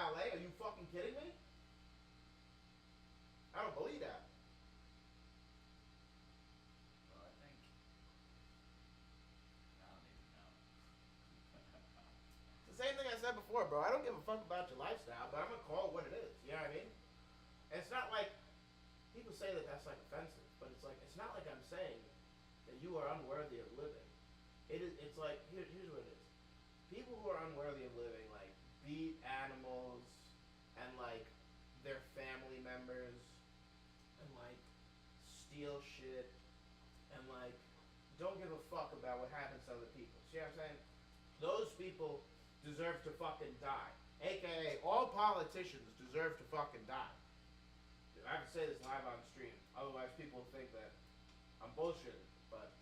valet. Are you fucking kidding me? I don't believe that. Well, I think I don't even know. It's the same thing I said before, bro. I don't give a fuck about your lifestyle, but I'm gonna call it what it is. You know what I mean? And it's not like people say that that's like offensive, but it's like it's not like I'm saying that you are unworthy of living. It is. It's like here's what it is. People who are unworthy of living like beat animals and like their family members and like steal shit and like don't give a fuck about what happens to other people. See what I'm saying? Those people deserve to fucking die. AKA all politicians deserve to fucking die. I can say this live on stream. Otherwise, people think that I'm bullshitting. But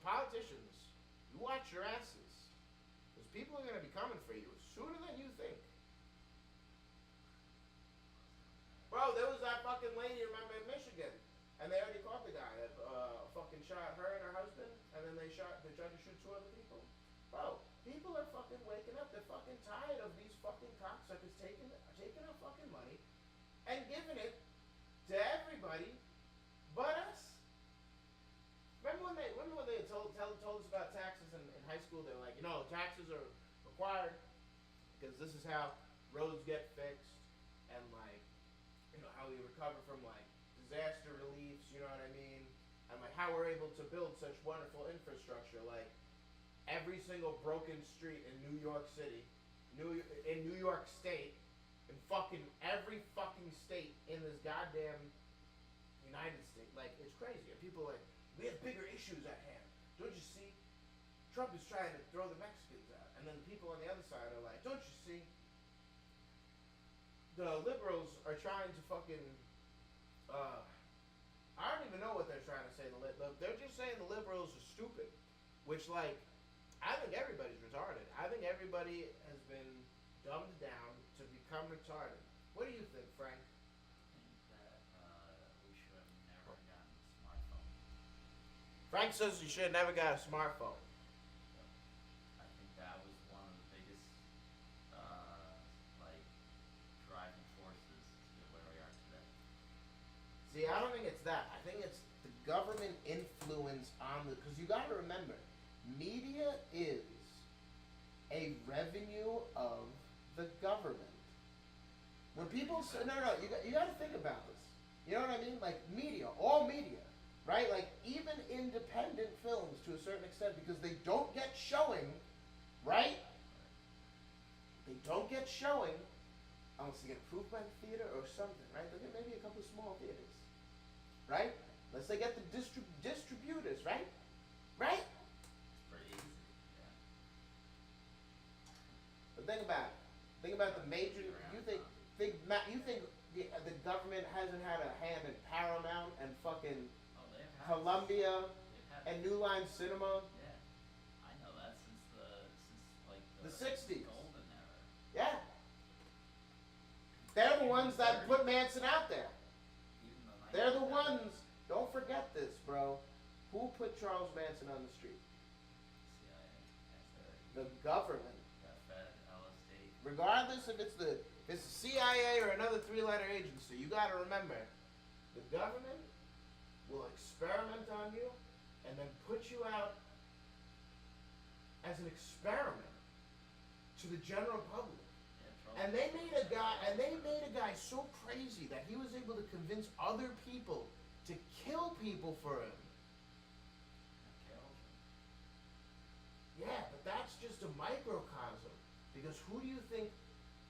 politicians, you watch your asses, because people are gonna be coming for you sooner than you think. Bro, there was that fucking lady, remember, in Michigan, and they already caught the guy that fucking shot her and her husband, and then they tried to shoot two other people. Bro, people are fucking waking up. They're fucking tired of these fucking cocksuckers taking our fucking money and giving it to everybody but us. Remember when they told us about taxes in high school? They were like, taxes are required because this is how roads get fixed and like, how we recover from like disaster reliefs. You know what I mean? And like how we're able to build such wonderful infrastructure, like every single broken street in New York City, in New York State, in fucking every fucking state in this goddamn United States. Like, it's crazy. And people are like, we have bigger issues at hand. Don't you see? Trump is trying to throw the Mexicans out. And then the people on the other side are like, don't you see? The liberals are trying to fucking, I don't even know what they're trying to say. They're just saying the liberals are stupid. Which, like, I think everybody's retarded. I think everybody has been dumbed down to become retarded. What do you think, Frank? I think that we should have never gotten a smartphone. Frank says you should have never got a smartphone. Yep. I think that was one of the biggest, like, driving forces to get where we are today. See, I don't think it's that. I think it's the government influence on the... Because you got to remember, media is a revenue of the government. When people say... No, you got to think about this. You know what I mean? Like, media, all media, right? Like, even independent films to a certain extent, because they don't get showing, right? They don't get showing unless they get approved by the theater or something, right? They get maybe a couple of small theaters, right? Unless they get the distributors, right? Right? It's pretty easy. Yeah. But think about it. Think about the major. You think the government hasn't had a hand in Paramount and fucking Columbia and New Line Cinema? Yeah, I know that since the 60s. golden era. Yeah. They're the ones that put Manson out there. They're the ones. Don't forget this, bro. Who put Charles Manson on the street? CIA. The government. The Fed, LSD. Regardless if it's the CIA or another three-letter agency, you got to remember, the government will experiment on you and then put you out as an experiment to the general public. And they made a guy so crazy that he was able to convince other people to kill people for him. Yeah, but that's just a microcosm. Because who do you think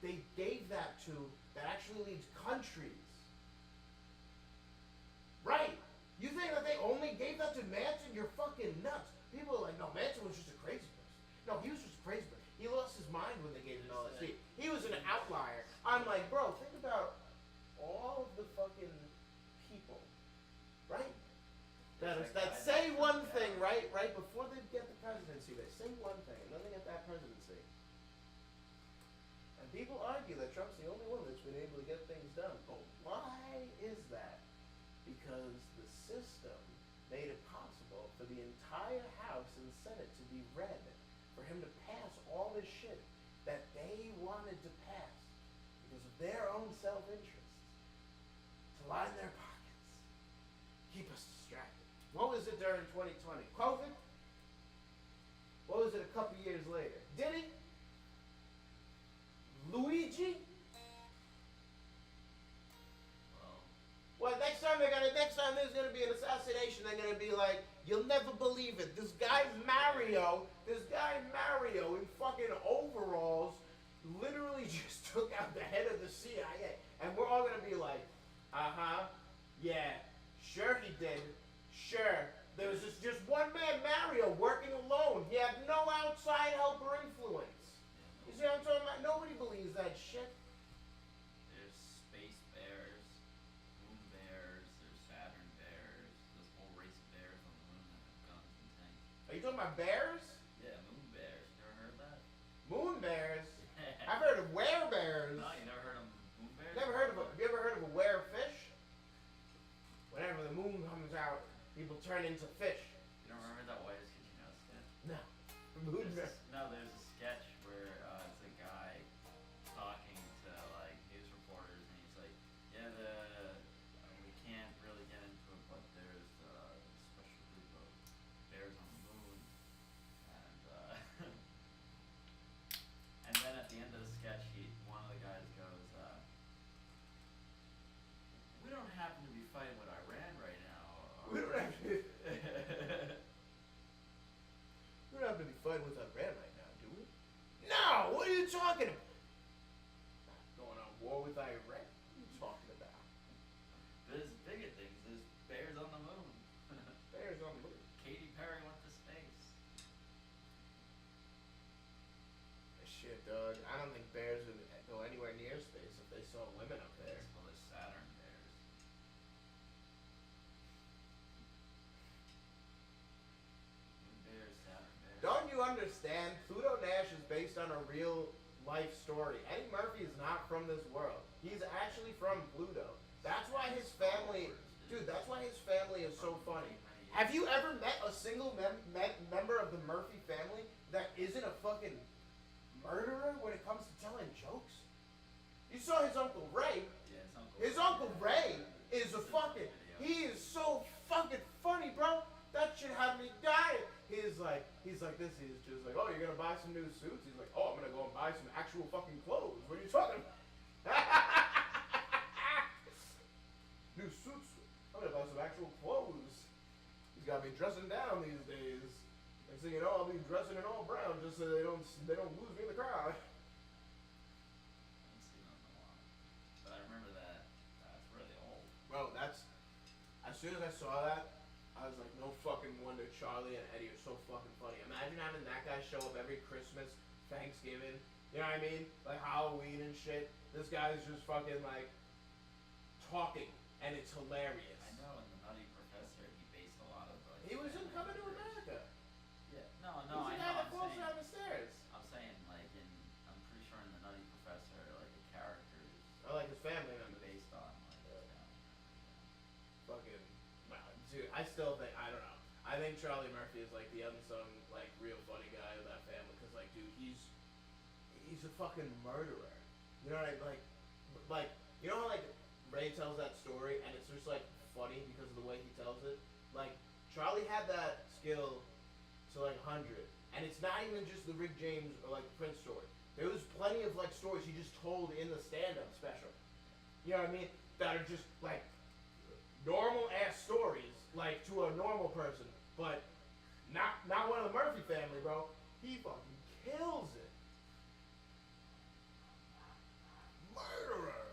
they gave that to that actually leads countries? Right. You think that they only gave that to Manson? You're fucking nuts. People are like, no, Manson was just a crazy person. No, he was just a crazy person. He lost his mind when they gave him LSD. He was an outlier. I'm like, bro, think about all of the fucking people, right? That say one thing, right before they get the presidency. They say one thing, and then they get that presidency. And people argue that Trump's the only one that's been able to get things done. But why is that? Because the system made it possible for the entire House and Senate to be red, for him to pass all this shit that they wanted to pass because of their own self-interest to line their pockets, keep us distracted. What was it during 2020? COVID? What was it a couple years later? Diddy? Luigi? Well, next time there's gonna be an assassination, they're gonna be like, you'll never believe it. This guy Mario in fucking overalls literally just took out the head of the CIA. And we're all gonna be like, yeah, sure he did. Sure. There was just one man, Mario, working alone. He had no outside help or influence. You see what I'm talking about? Nobody believes that shit. There's space bears, moon bears, there's Saturn bears, this whole race of bears on the moon that have guns and tanks. Are you talking about bears? Yeah, moon bears. You never heard that? Moon bears? I've heard of werebears. No, you never heard of moon bears? Have you ever heard of a werefish? Whenever the moon comes out, people turn into fish. You don't remember that Whitest Kid You Know sketch? No. Moon bear. No, there's a sketch where it's a guy talking to like news reporters, and he's like, "Yeah, we can't really get into it, but there's a special group of bears on the moon," and and then at the end of the sketch, one of the guys goes, "We don't happen to be fighting with Iran right now." We don't have to. We don't have to be fighting with Iran right now, do we? No! What are you talking about? Going on war with Iran? What are you talking about? There's bigger things. There's bears on the moon. Bears on the moon. Katy Perry went to space. Shit, dog. I don't think bears would go anywhere near space if they saw women up there. Well, there's Saturn bears. Moon bears, Saturn bears. Don't you understand? Pluto Nash is based on a real life story. Eddie Murphy is not from this world. He's actually from Pluto. That's why his family, dude, that's why his family is so funny. Have you ever met a single member of the Murphy family that isn't a fucking murderer when it comes to telling jokes? You saw his Uncle Ray. Yeah, His Uncle Ray is a fucking, he is so fucking funny, bro. That shit had me dying. He's like this. He's just like, oh, you're gonna buy some new suits? He's like, oh, I'm gonna go and buy some actual fucking clothes. What are you talking about? New suits. I'm gonna buy some actual clothes. He's got me dressing down these days. Next thing you know, I'll be dressing in all brown just so they don't lose me in the crowd. I haven't seen it in a while. But I remember that. That's really old. Bro, that's, as soon as I saw that, I was like, no fucking wonder Charlie and Eddie are so fucking funny. Imagine having that guy show up every Christmas, Thanksgiving, you know what I mean? Like Halloween and shit. This guy's just fucking like talking, and it's hilarious. I know in The Nutty Professor he based a lot of like. He was in Coming to America. Yeah. No, He's the I guy know. that falls down the stairs. I'm saying like I'm pretty sure in The Nutty Professor like the characters I like his family members. based on like Fucking, wow, dude, I still think, I don't know. I think Charlie Murphy is like the unsung, like, real funny guy of that family. Cause like, dude, he's a fucking murderer. You know what I mean? Like, you know how like Ray tells that story and it's just like funny because of the way he tells it? Like, Charlie had that skill to like 100. And it's not even just the Rick James or like Prince story. There was plenty of like stories he just told in the stand-up special. You know what I mean? That are just like normal ass stories, like to a normal person, but not one of the Murphy family, bro. He fucking kills it. Murderer.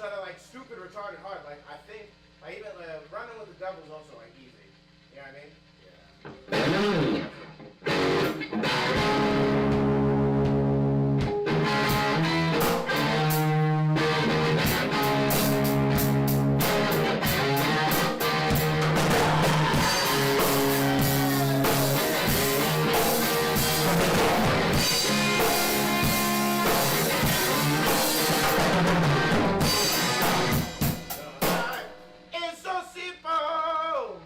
that are like stupid, retarded hard. Like I think, like even running with the devil's also like easy. You know what I mean? It's so simple.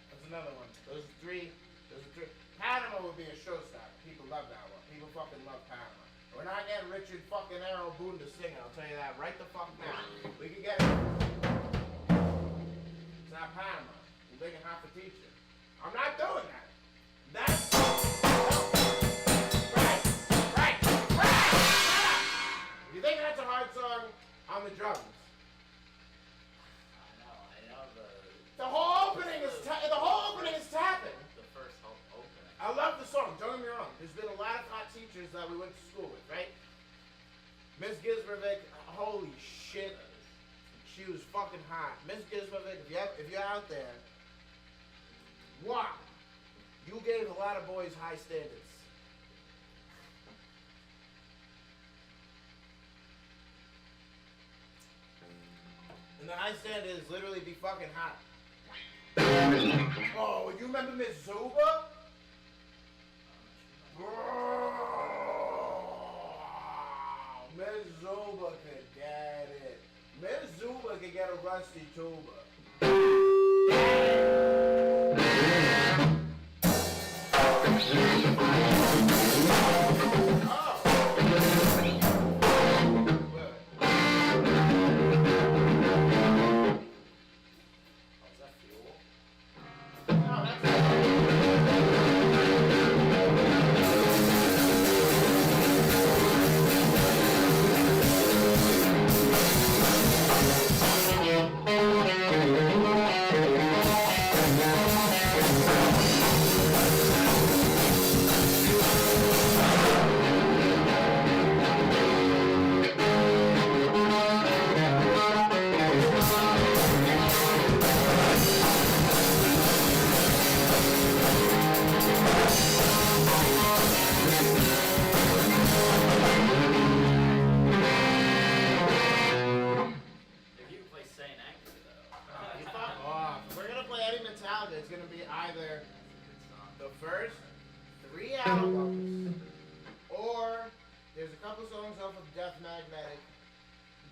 That's another one. Those are three. Panama would be a showstopper. People love that one. People fucking love Panama. We're not getting Richard fucking Arrow Boone to sing it. I'll tell you that right the fuck now. We can get it. It's not Panama. You're making half a teacher. I'm not doing that. That's right. If you think that's a hard song, on the drums. I know The whole opening is tapping. the first opening. I love the song. Don't get me wrong. There's been a lot of hot teachers that we went to school with, right? Miss Gisbervic, holy shit, she was fucking hot. Miss Gisbervic, if you're out there, wow, you gave a lot of boys high standards. And the high standard is literally be fucking hot. Oh, you remember Miss Zuba? Miss Zuba could get it. Miss Zuba could get a rusty tuba. It's going to be either the first 3 albums, or there's a couple songs off of Death Magnetic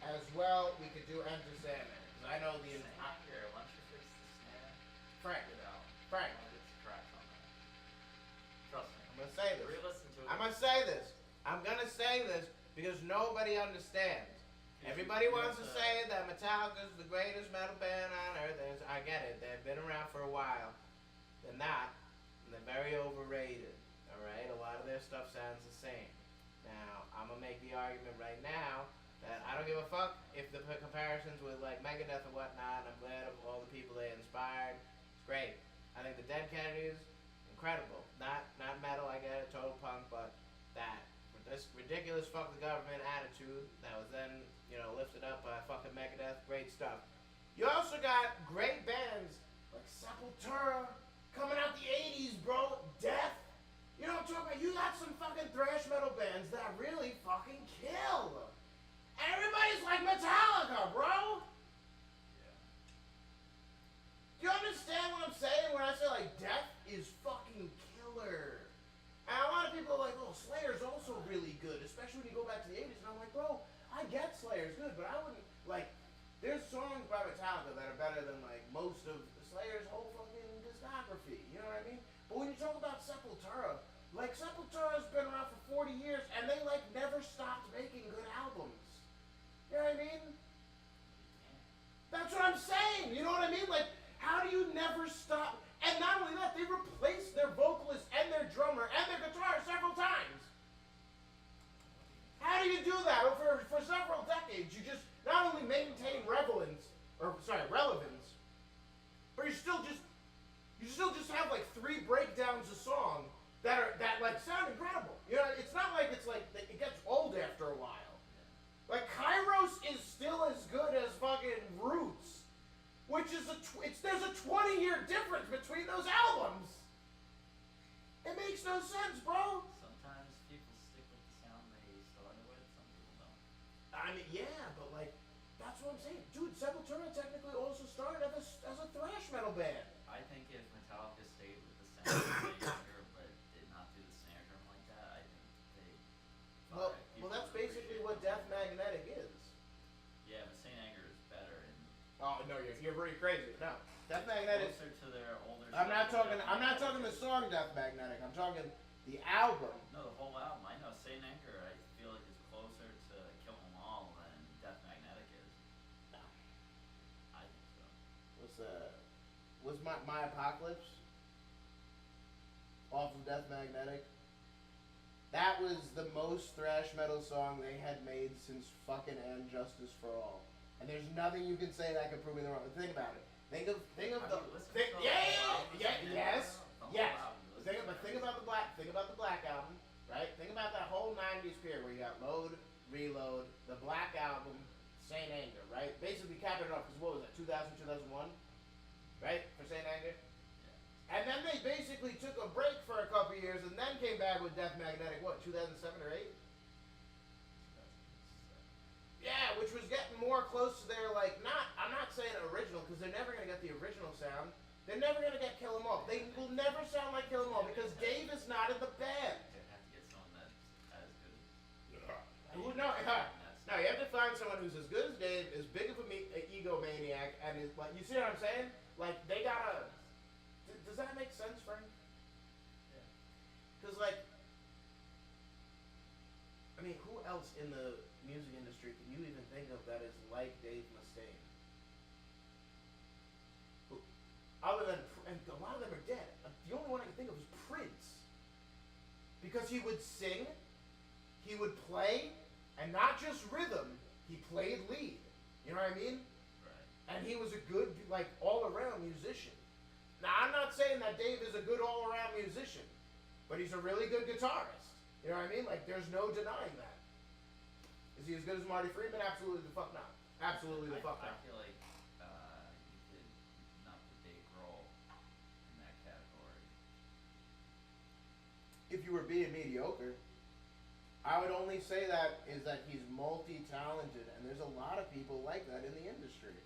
as well. We could do Enter Sandman. Because I know the Here, why don't you fix the snare? Frank. Get out. Frank. I'll get some tracks on that. Trust me. I'm going to say this. Re-listen to it. I'm going to say this. I'm going to say this because nobody understands. Everybody wants to say that Metallica's the greatest metal band on earth. I get it. They've been around for a while. They're not. And they're very overrated. Alright? A lot of their stuff sounds the same. Now, I'm going to make the argument right now that I don't give a fuck if the comparisons with like Megadeth or whatnot. I'm glad of all the people they inspired. It's great. I think the Dead Kennedys, incredible. Not metal, I get it, total punk, but that. This ridiculous fuck the government attitude that was then, lifted up by fucking Megadeth, great stuff. You also got great bands like Sepultura coming out the 80s, bro. Death. You know what I'm talking about? You got some fucking thrash metal bands that really fucking kill. Everybody's like Metallica, bro. Yeah. Do you understand what I'm saying when I say like Death is fucking killer? And a lot of people are like, oh, Slayer's also really good, especially when you go back to the 80s. And I'm like, bro, I get Slayer's good, but I wouldn't, there's songs by Metallica that are better than, most of Slayer's whole fucking discography. You know what I mean? But when you talk about Sepultura, Like, Sepultura's been around for 40 years, and they, like, never stopped making good albums. You know what I mean? That's what I'm saying. You know what I mean? Like, how do you never stop? And not only that, they replaced their vocalist and their drummer and their guitar several times. How do you do that? Well, for several decades, you just not only maintain relevance, but you still just have like 3 breakdowns a song that like sound incredible. You know, it's not like it gets old after a while. Like, Kairos is still as good as fucking Roots, which is there's a 20-year difference between those albums. It makes no sense, bro. Sometimes people stick with the sound they started with, some people don't. I mean, yeah, but like, that's what I'm saying. Dude, Sepultura technically also started as a thrash metal band. I think if Metallica stayed with the sound they younger, but did not do the snare drum like that, I think they... Well, that's basically what Death Magnetic is. Yeah, but Saint Anger is better and... Oh, no, you're pretty crazy. No. Death Magnetic... Closer to their older... I'm not talking the song Death Magnetic. I'm talking the album. No, the whole album. I know Saint Anger, I feel like is closer to Kill 'Em All than Death Magnetic is. No. I think so. Was My Apocalypse off of Death Magnetic? That was the most thrash metal song they had made since fucking And Justice for All. And there's nothing you can say that could prove me wrong. Think about it. Think of Yes. Think about the Black album, right? Think about that whole '90s period where you got Load, Reload, the Black album, Saint Anger, right? Basically capping it off because what was that? 2000, 2001, right? For Saint Anger. And then they basically took a break for a couple years and then came back with Death Magnetic, what, 2007 or 8? Yeah, which was getting more close to their, like, I'm not saying original, because they're never going to get the original sound. They're never going to get Kill 'Em All. They will never sound like Kill 'Em All, because Dave is not in the band. You have to get someone that's as good as... No, you have to find someone who's as good as Dave, as big of an egomaniac, and is, like, you see what I'm saying? Like, they gotta... Does that make sense, Frank? Yeah. Because, like, I mean, who else in the music industry can you even think of that is like Dave Mustaine? Other than, and a lot of them are dead. The only one I can think of is Prince. Because he would sing, he would play, and not just rhythm, he played lead. You know what I mean? Right. And he was a good, like, all-around musician. Now, I'm not saying that Dave is a good all-around musician, but he's a really good guitarist. You know what I mean? Like, there's no denying that. Is he as good as Marty Friedman? Absolutely the fuck not. Absolutely the fuck not. I feel like you could not put Dave Grohl in that category. If you were being mediocre, I would only say that is that he's multi-talented, and there's a lot of people like that in the industry.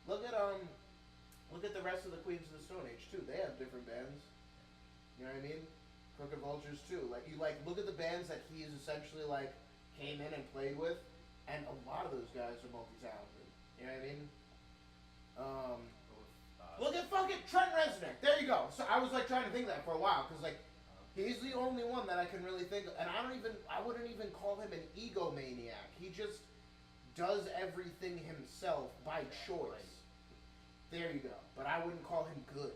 Look at the rest of the Queens of the Stone Age too. They have different bands. You know what I mean? Crooked Vultures too. Like, you look at the bands that he's essentially like came in and played with, and a lot of those guys are multi-talented. You know what I mean? Look at fucking Trent Reznor. There you go. So I was like trying to think of that for a while because like he's the only one that I can really think of, and I wouldn't even call him an egomaniac. He just does everything himself by choice. There you go. But I wouldn't call him good.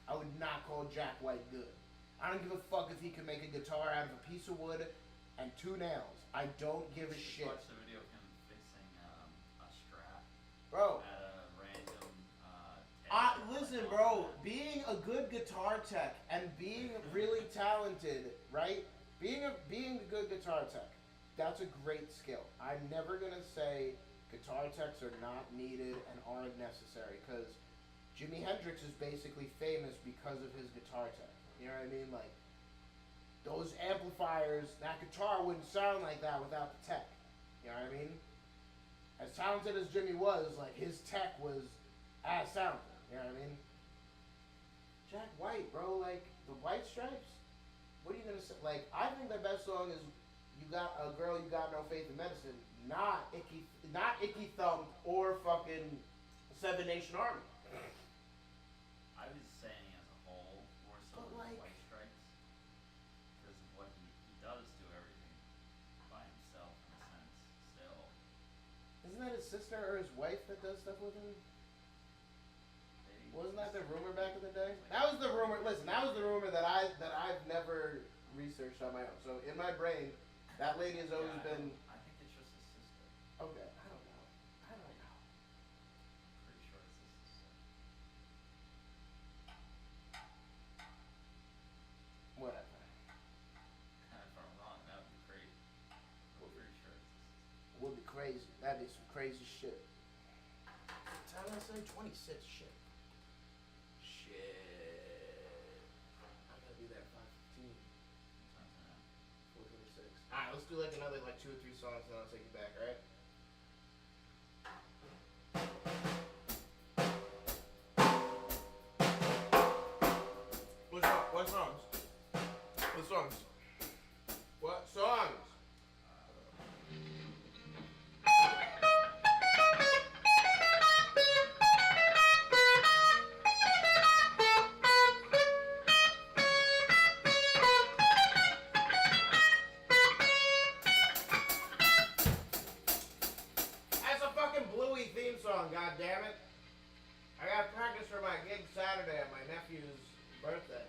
I would not call Jack White good. I don't give a fuck if he can make a guitar out of a piece of wood and 2 nails. I don't give a shit. Watch the video of him fixing a strap. Bro. At a random... Listen, bro. Being a good guitar tech and being really talented, right? Being a good guitar tech, that's a great skill. I'm never gonna say guitar techs are not needed and aren't necessary, because Jimi Hendrix is basically famous because of his guitar tech. You know what I mean? Like, those amplifiers, that guitar wouldn't sound like that without the tech. You know what I mean? As talented as Jimmy was, like, his tech was as talented. You know what I mean? Jack White, bro, like, the White Stripes? What are you gonna say? Like, I think their best song is You Got a Girl, You Got No Faith in Medicine, not Icky Thump or fucking Seven Nation Army. I was saying as a whole, more so But, than like, White Stripes. sister or his wife that does stuff with him? Maybe. Wasn't that the rumor back in the day? That was the rumor. Listen, that was the rumor that I've never researched on my own. So in my brain, that lady has always been. I think it's just his sister. Okay, I don't know. Pretty sure it's his sister. Whatever. If I'm wrong, that would be great. I'm pretty sure it's his sister. Would be crazy. That'd be some crazy shit. How did I say 26? Shit. I gotta be there at 5:15. Time's now. 4:26. Alright, let's do like another 2 or 3 songs and then I'll take you back, alright? What songs? What songs? What songs? That's a fucking Bluey theme song, goddammit. I got practice for my gig Saturday at my nephew's birthday.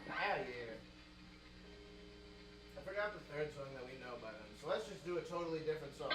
Hell yeah. I forgot the third song that we know by them, so let's just do a totally different song.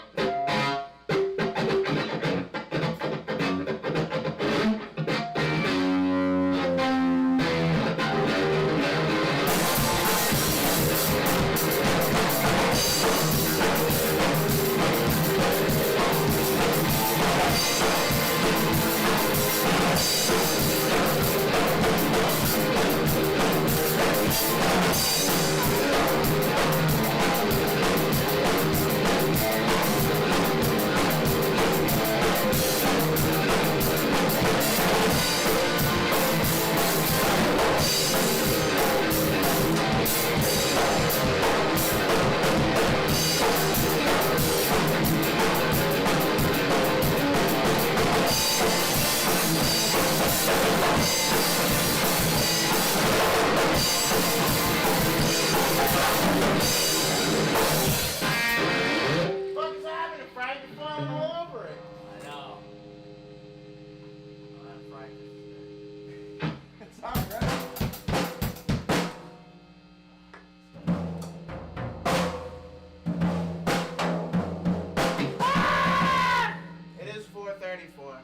What is happening? Frank, you're falling all over it. I know. I'm at practice today. It's alright. It is 4:34.